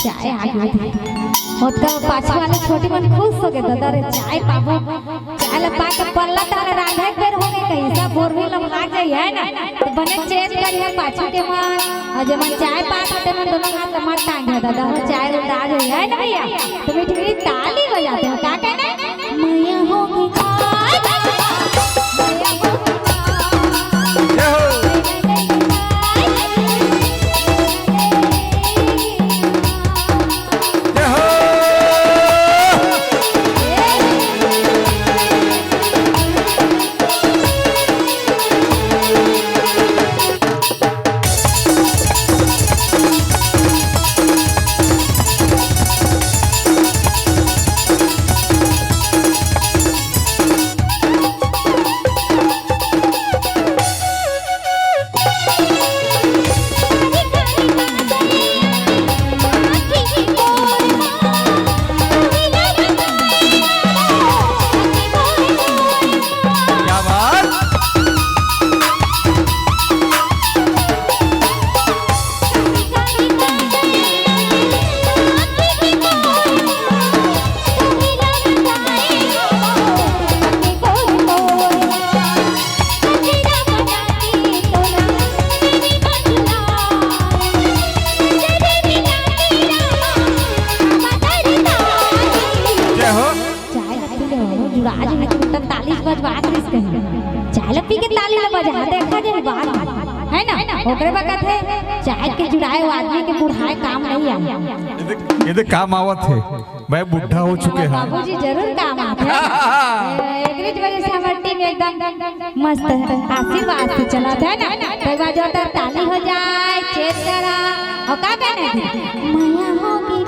चाय आ गई होता पाछू वाले छोटी मन खुश हो गए दादा रे चाय पाबो चाय ला पाके पल्ला तारे राधे बेर हो गए कैसा बोर भी ला भाग जाई है ना तो बने चेत करी है पाछू के मन और जब मन चाय पाते मन दोनों हाथ मार टांग है दादा चाय उड़ा जाई है ना भैया तो मीठी ताली बजाते हो का कहना मैया होगी चाय पी के ताली बजा देखा जाए बात है ना ओकरे बात है चाय के जुड़ाए आदमी के बुढ़ाए काम नहीं आ ये काम आवत है मैं बुढ़ा हो चुके हैं बाबूजी जरूर काम आते हैं एकरी वजह से हमारी टीम एकदम मस्त है आशीर्वाद से चलत है ना तो बार जो ताली हो जाए चेत करा और का कहने थे मैया होगी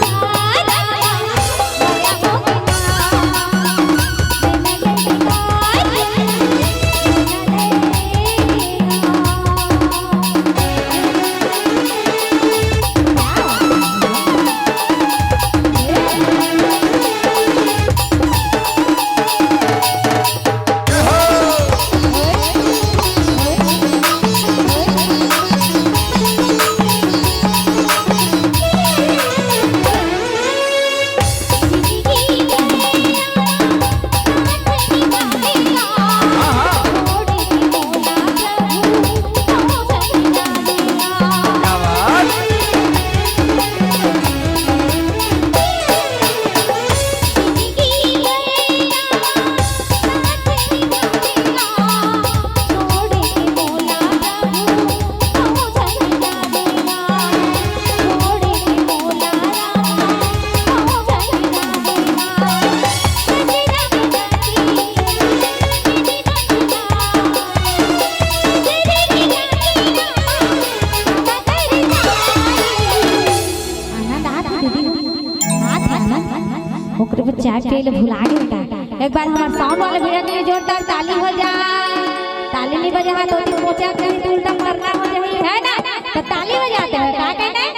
चाय पिए भुला गए एक बार हमारे साउंड वाले भैया के लिए जोरदार ताली हो जाए ताली नहीं बजा तो पोछा कहीं उल्टा मरना हो जाए है ना तो ताली बजाते हैं क्या कहना है